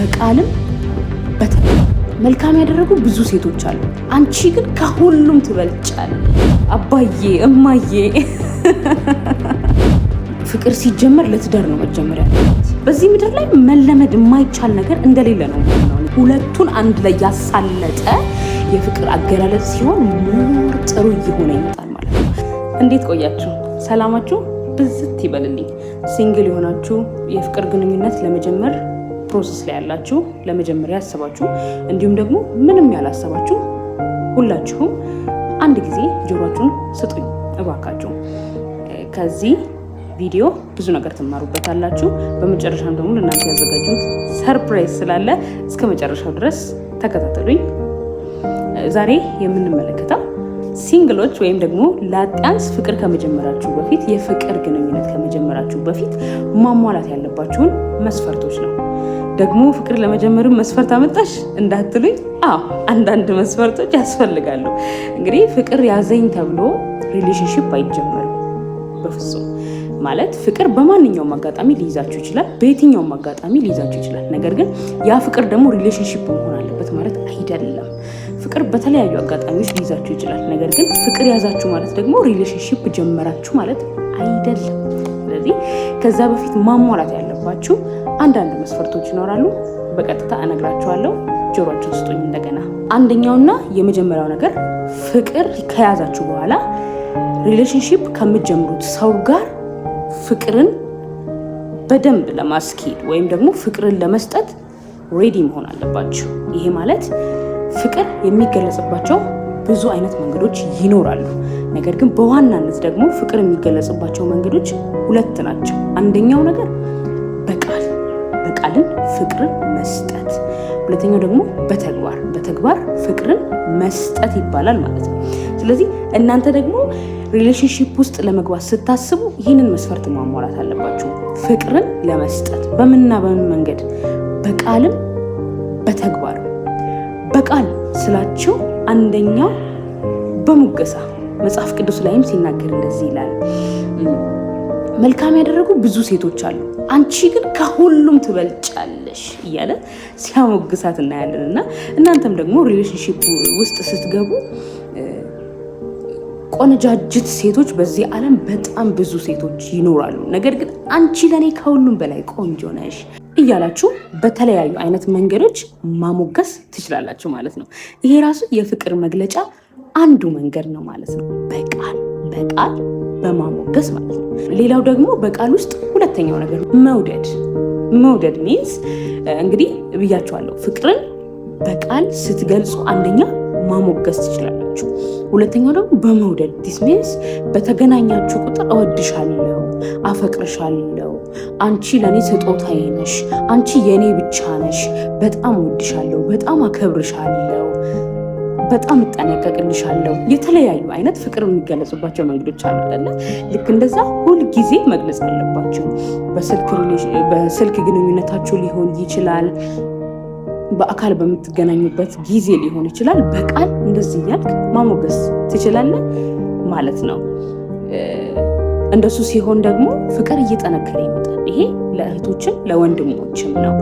በቃልም መልካም ያደረጉ ብዙ ሴቶች አሉ። አንቺ ግን ከሁሉም ትበልጫለሽ። አባዬ እማዬ ፍቅር ሲጀመር ለትዳር ነው መጀመሪያ። በዚህ ምድር ላይ መለመድ የማይቻል ነገር እንደሌለ ነው። ሁለቱን አንድ ላይ ያሳለጠ የፍቅር አገላለጽ ሲሆን ሞር ጥሩ እየሆነ ይመጣል ማለት ነው። እንዴት ቆያችሁ? ሰላማችሁ ብዝት ይበልልኝ። ሲንግል የሆናችሁ የፍቅር ግንኙነት ለመጀመር ፕሮሰስ ላይ ያላችሁ፣ ለመጀመሪያ ያሰባችሁ፣ እንዲሁም ደግሞ ምንም ያላሰባችሁ ሁላችሁም አንድ ጊዜ ጆሮአችሁን ስጡኝ እባካችሁ። ከዚህ ቪዲዮ ብዙ ነገር ትማሩበታላችሁ። በመጨረሻም ደግሞ ለእናንተ ያዘጋጁት ሰርፕራይዝ ስላለ እስከ መጨረሻው ድረስ ተከታተሉኝ። ዛሬ የምንመለከተው ሲንግሎች ወይም ደግሞ ላጤያንስ ፍቅር ከመጀመራችሁ በፊት፣ የፍቅር ግንኙነት ከመጀመራችሁ በፊት ማሟላት ያለባችሁን መስፈርቶች ነው። ደግሞ ፍቅር ለመጀመር መስፈርት አመጣሽ እንዳትሉኝ፣ አንዳንድ መስፈርቶች ያስፈልጋሉ። እንግዲህ ፍቅር ያዘኝ ተብሎ ሪሌሽንሺፕ አይጀመርም በፍጹም። ማለት ፍቅር በማንኛውም አጋጣሚ ሊይዛችሁ ይችላል፣ በየትኛውም አጋጣሚ ሊይዛችሁ ይችላል። ነገር ግን ያ ፍቅር ደግሞ ሪሌሽንሺፕ መሆን አለበት ማለት አይደለም። ፍቅር በተለያዩ አጋጣሚዎች ሊይዛችሁ ይችላል። ነገር ግን ፍቅር ያዛችሁ ማለት ደግሞ ሪሌሽንሺፕ ጀመራችሁ ማለት አይደለም። ስለዚህ ከዛ በፊት ማሟላት ያለባችሁ አንዳንድ መስፈርቶች ይኖራሉ። በቀጥታ እነግራችኋለሁ። ጆሮአችሁን ስጡኝ እንደገና። አንደኛውና የመጀመሪያው ነገር ፍቅር ከያዛችሁ በኋላ ሪሌሽንሺፕ ከምትጀምሩት ሰው ጋር ፍቅርን በደንብ ለማስኬድ ወይም ደግሞ ፍቅርን ለመስጠት ሬዲ መሆን አለባችሁ። ይሄ ማለት ፍቅር የሚገለጽባቸው ብዙ አይነት መንገዶች ይኖራሉ። ነገር ግን በዋናነት ደግሞ ፍቅር የሚገለጽባቸው መንገዶች ሁለት ናቸው። አንደኛው ነገር በቃልን ፍቅርን መስጠት፣ ሁለተኛው ደግሞ በተግባር ፍቅርን መስጠት ይባላል ማለት ነው። ስለዚህ እናንተ ደግሞ ሪሌሽንሺፕ ውስጥ ለመግባት ስታስቡ ይህንን መስፈርት ማሟላት አለባችሁ። ፍቅርን ለመስጠት በምንና በምን መንገድ? በቃልም በተግባር። በቃል ስላችሁ አንደኛው በሙገሳ መጽሐፍ ቅዱስ ላይም ሲናገር እንደዚህ ይላል፣ መልካም ያደረጉ ብዙ ሴቶች አሉ፣ አንቺ ግን ከሁሉም ትበልጫለሽ እያለ ሲያሞግሳት እናያለን። እና እናንተም ደግሞ ሪሌሽንሺፕ ውስጥ ስትገቡ ቆነጃጅት ሴቶች በዚህ ዓለም በጣም ብዙ ሴቶች ይኖራሉ። ነገር ግን አንቺ ለኔ ከሁሉም በላይ ቆንጆ ነሽ እያላችሁ በተለያዩ አይነት መንገዶች ማሞገስ ትችላላችሁ ማለት ነው። ይሄ ራሱ የፍቅር መግለጫ አንዱ መንገድ ነው ማለት ነው። በቃል በማሞገስ ማለት ነው። ሌላው ደግሞ በቃል ውስጥ ሁለተኛው ነገር መውደድ ሚንስ እንግዲህ ብያችኋለሁ። ፍቅርን በቃል ስትገልጹ አንደኛ ማሞገስ ትችላላችሁ። ሁለተኛው ደግሞ በመውደድ ዲስ ሚንስ በተገናኛችሁ ቁጥር እወድሻለሁ፣ አፈቅርሻለሁ፣ አንቺ ለኔ ስጦታዬ ነሽ፣ አንቺ የኔ ብቻ ነሽ፣ በጣም እወድሻለሁ፣ በጣም አከብርሻለሁ፣ በጣም እጠነቀቅልሻለሁ። የተለያዩ አይነት ፍቅር የሚገለጹባቸው መንገዶች አሉ አይደለ? ልክ እንደዛ ሁልጊዜ መግለጽ አለባችሁ። በስልክ ግንኙነታችሁ ሊሆን ይችላል፣ በአካል በምትገናኙበት ጊዜ ሊሆን ይችላል። በቃል እንደዚህ እያልክ ማሞገስ ትችላለህ ማለት ነው። እንደሱ ሲሆን ደግሞ ፍቅር እየጠነከረ ይመጣል። ይሄ ለእህቶችም ለወንድሞችም ነው።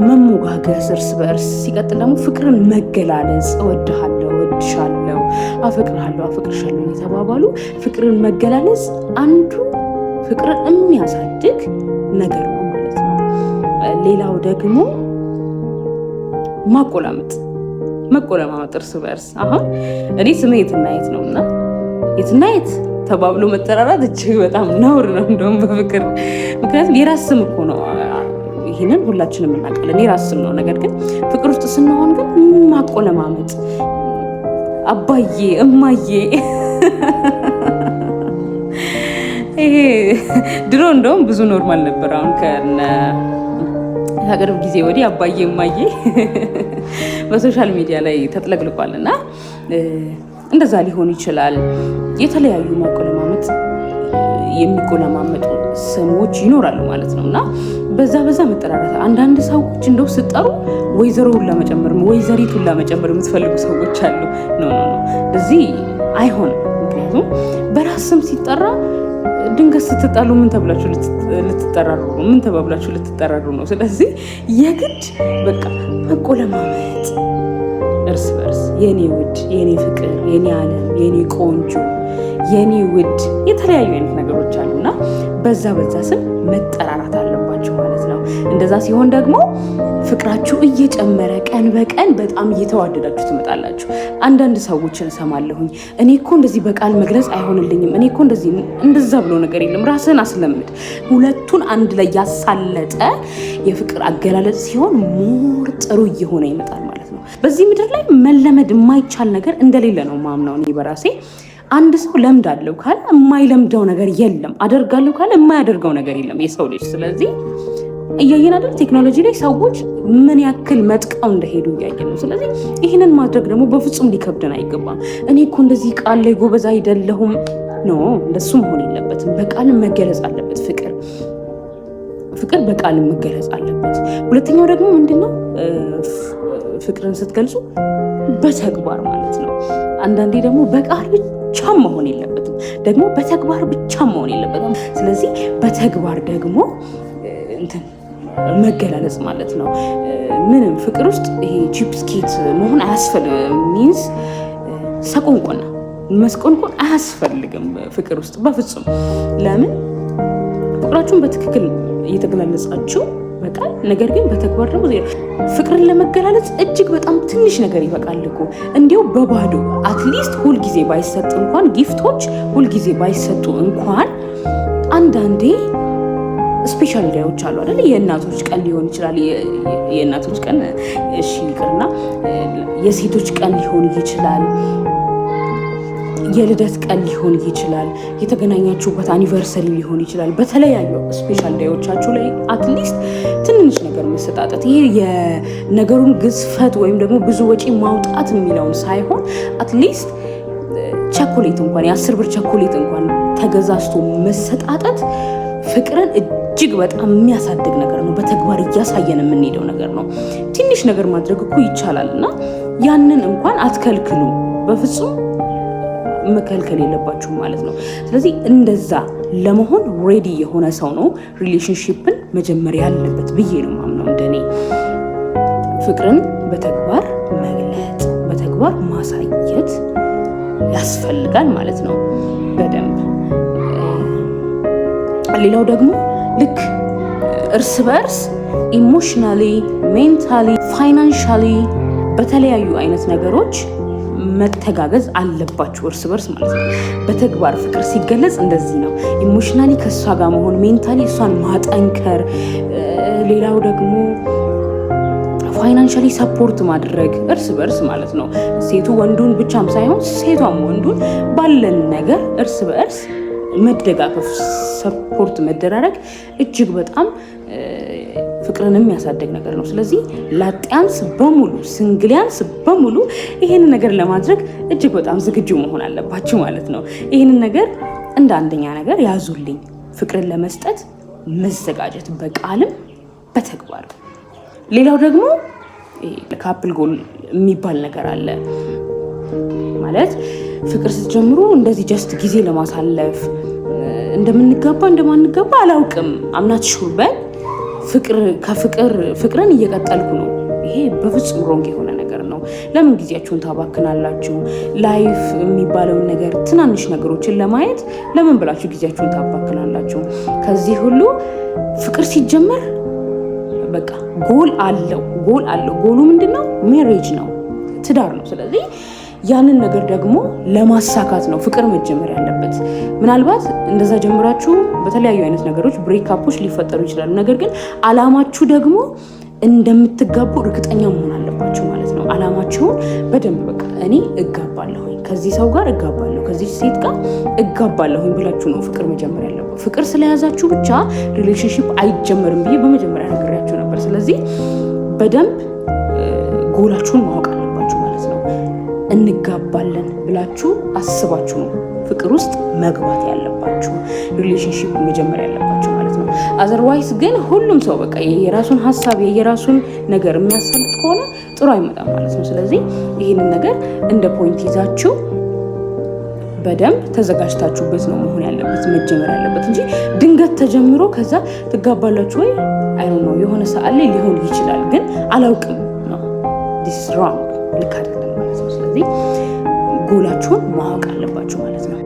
መሞጋገስ እርስ በእርስ። ሲቀጥል ደግሞ ፍቅርን መገላለጽ፣ እወድሃለሁ፣ እወድሻለሁ፣ አፈቅርሃለሁ፣ አፈቅርሻለሁ የተባባሉ ፍቅርን መገላለጽ አንዱ ፍቅርን የሚያሳድግ ነገር ነው ማለት ነው። ሌላው ደግሞ መቆለማመጥ እርስ በእርስ። አሁን እኔ ስሜ የትናየት ነው እና የትናየት ተባብሎ መጠራራት እጅግ በጣም ነውር ነው እንደውም በፍቅር። ምክንያቱም የራስ ስም እኮ ነው። ይህንን ሁላችንም እናውቃለን፣ የራስ ስም ነው። ነገር ግን ፍቅር ውስጥ ስንሆን ግን ማቆለማመጥ፣ አባዬ እማዬ ይሄ ድሮ እንደውም ብዙ ኖርማል ነበር። አሁን ከቅርብ ጊዜ ወዲህ አባዬ እማዬ በሶሻል ሚዲያ ላይ ተጥለቅልቋል እና እንደዛ ሊሆን ይችላል። የተለያዩ ማቆለማመጥ የሚቆለማመጡ ስሞች ይኖራሉ ማለት ነው እና በዛ መጠራራት። አንዳንድ ሰዎች እንደው ስጠሩ ወይዘሮውን ለመጨመር ወይዘሪቱን ለመጨመር የምትፈልጉ ሰዎች አሉ። ኖ እዚህ አይሆንም። ምክንያቱም በራስ ስም ሲጠራ ድንገት ስትጣሉ ምን ተብላችሁ ልትጠራሩ ነው? ምን ተባብላችሁ ልትጠራሩ ነው? ስለዚህ የግድ በቃ መቆለማመጥ እርስ በርስ የኔ ውድ፣ የኔ ፍቅር፣ የኔ ዓለም፣ የኔ ቆንጆ፣ የኔ ውድ የተለያዩ አይነት ነገሮች አሉና በዛ ስም መጠራራት አለባችሁ ማለት ነው። እንደዛ ሲሆን ደግሞ ፍቅራችሁ እየጨመረ ቀን በቀን በጣም እየተዋደዳችሁ ትመጣላችሁ። አንዳንድ ሰዎችን እሰማለሁኝ፣ እኔ እኮ እንደዚህ በቃል መግለጽ አይሆንልኝም፣ እኔ እኮ እንደዛ ብሎ ነገር የለም። ራስህን አስለምድ። ሁለቱን አንድ ላይ ያሳለጠ የፍቅር አገላለጽ ሲሆን ሞር ጥሩ እየሆነ ይመጣል ማለት ነው። በዚህ ምድር ላይ መለመድ የማይቻል ነገር እንደሌለ ነው ማምነው እኔ በራሴ። አንድ ሰው ለምድ አለው ካለ የማይለምደው ነገር የለም። አደርጋለሁ ካለ የማያደርገው ነገር የለም የሰው ልጅ። ስለዚህ እያየን አይደል ቴክኖሎጂ ላይ ሰዎች ምን ያክል መጥቀው እንደሄዱ እያየን ነው። ስለዚህ ይህንን ማድረግ ደግሞ በፍጹም ሊከብደን አይገባም። እኔ እኮ እንደዚህ ቃል ላይ ጎበዝ አይደለሁም ኖ፣ እንደሱ መሆን የለበትም። በቃል መገለጽ አለበት ፍቅር በቃል መገለጽ አለበት። ሁለተኛው ደግሞ ምንድነው ፍቅርን ስትገልጹ በተግባር ማለት ነው። አንዳንዴ ደግሞ በቃል ብቻ መሆን የለበትም፣ ደግሞ በተግባር ብቻ መሆን የለበትም። ስለዚህ በተግባር ደግሞ መገላለጽ ማለት ነው። ምንም ፍቅር ውስጥ ይሄ ቺፕስኬት መሆን አያስፈልግም። ሚንስ ሰቆንቆና መስቆንቆን አያስፈልግም ፍቅር ውስጥ በፍጹም። ለምን ፍቅራችሁን በትክክል እየተገላለጻችሁ በቃል ነገር ግን በተግባር ደግሞ ፍቅርን ለመገላለጽ እጅግ በጣም ትንሽ ነገር ይበቃል እኮ። እንዲሁ በባዶ አትሊስት ሁልጊዜ ባይሰጥ እንኳን ጊፍቶች ሁልጊዜ ባይሰጡ እንኳን አንዳንዴ ስፔሻል ዳዮች አሉ አይደል? የእናቶች ቀን ሊሆን ይችላል። የእናቶች ቀን እሺ ይቅርና የሴቶች ቀን ሊሆን ይችላል። የልደት ቀን ሊሆን ይችላል። የተገናኛችሁበት አኒቨርሰሪ ሊሆን ይችላል። በተለያዩ ስፔሻል ዳዮቻችሁ ላይ አትሊስት ትንንሽ ነገር መሰጣጠት፣ ይሄ የነገሩን ግዝፈት ወይም ደግሞ ብዙ ወጪ ማውጣት የሚለውን ሳይሆን አትሊስት ቸኮሌት እንኳን የ10 ብር ቸኮሌት እንኳን ተገዛዝቶ መሰጣጠት ፍቅርን እጅግ በጣም የሚያሳድግ ነገር ነው። በተግባር እያሳየን የምንሄደው ነገር ነው። ትንሽ ነገር ማድረግ እኮ ይቻላል እና ያንን እንኳን አትከልክሉ። በፍጹም መከልከል የለባችሁም ማለት ነው። ስለዚህ እንደዛ ለመሆን ሬዲ የሆነ ሰው ነው ሪሌሽንሺፕን መጀመር ያለበት ብዬ ነው ማምነው። እንደኔ ፍቅርን በተግባር መግለጥ፣ በተግባር ማሳየት ያስፈልጋል ማለት ነው በደንብ። ሌላው ደግሞ ልክ እርስ በርስ ኢሞሽናሊ፣ ሜንታሊ፣ ፋይናንሻሊ በተለያዩ አይነት ነገሮች መተጋገዝ አለባችሁ እርስ በርስ ማለት ነው። በተግባር ፍቅር ሲገለጽ እንደዚህ ነው። ኢሞሽናሊ ከእሷ ጋር መሆን፣ ሜንታሊ እሷን ማጠንከር፣ ሌላው ደግሞ ፋይናንሻሊ ሰፖርት ማድረግ እርስ በርስ ማለት ነው። ሴቱ ወንዱን ብቻም ሳይሆን ሴቷም ወንዱን ባለን ነገር እርስ በርስ መደጋገፍ፣ ሰፖርት መደራረግ እጅግ በጣም ፍቅርን የሚያሳድግ ነገር ነው። ስለዚህ ላጤያንስ በሙሉ ሲንግሊያንስ በሙሉ ይሄንን ነገር ለማድረግ እጅግ በጣም ዝግጁ መሆን አለባችሁ ማለት ነው። ይሄንን ነገር እንደ አንደኛ ነገር ያዙልኝ። ፍቅርን ለመስጠት መዘጋጀት በቃልም በተግባር። ሌላው ደግሞ ካፕል ጎል የሚባል ነገር አለ ማለት ፍቅር ስትጀምሩ እንደዚህ ጀስት ጊዜ ለማሳለፍ እንደምንጋባ እንደማንጋባ አላውቅም አምናት ሹርበን ፍቅርን እየቀጠልኩ ነው። ይሄ በፍጹም ሮንግ የሆነ ነገር ነው። ለምን ጊዜያችሁን ታባክናላችሁ? ላይፍ የሚባለውን ነገር ትናንሽ ነገሮችን ለማየት ለምን ብላችሁ ጊዜያችሁን ታባክናላችሁ? ከዚህ ሁሉ ፍቅር ሲጀመር በቃ ጎል አለው። ጎሉ ምንድነው? ሜሬጅ ነው፣ ትዳር ነው። ስለዚህ ያንን ነገር ደግሞ ለማሳካት ነው ፍቅር መጀመር ያለበት። ምናልባት እንደዛ ጀምራችሁ በተለያዩ አይነት ነገሮች ብሬክአፖች ሊፈጠሩ ይችላሉ። ነገር ግን አላማችሁ ደግሞ እንደምትጋቡ እርግጠኛ መሆን አለባችሁ ማለት ነው። አላማችሁን በደንብ በቃ እኔ እጋባለሁኝ፣ ከዚህ ሰው ጋር እጋባለሁ፣ ከዚህ ሴት ጋር እጋባለሁኝ ብላችሁ ነው ፍቅር መጀመር ያለበት። ፍቅር ስለያዛችሁ ብቻ ሪሌሽንሺፕ አይጀመርም ብዬ በመጀመሪያ ነግሬያችሁ ነበር። ስለዚህ በደንብ ጎላችሁን ማወቅ አለባችሁ ማለት ነው። እንጋባለን ብላችሁ አስባችሁ ነው ፍቅር ውስጥ መግባት ያለባችሁ፣ ሪሌሽንሺፕ መጀመር ያለባችሁ ማለት ነው። አዘርዋይስ ግን ሁሉም ሰው በቃ የራሱን ሀሳብ የራሱን ነገር የሚያሳልጥ ከሆነ ጥሩ አይመጣም ማለት ነው። ስለዚህ ይህንን ነገር እንደ ፖይንት ይዛችሁ በደንብ ተዘጋጅታችሁበት ነው መሆን ያለበት መጀመር ያለበት እንጂ ድንገት ተጀምሮ ከዛ ትጋባላችሁ ወይ አይ ዶንት ኖ የሆነ ሰዓት ላይ ሊሆን ይችላል፣ ግን አላውቅም ነው this is wrong ልክ አይደለም ማለት ነው። ስለዚህ ጎላችሁን ማወቅ አለባችሁ ማለት ነው።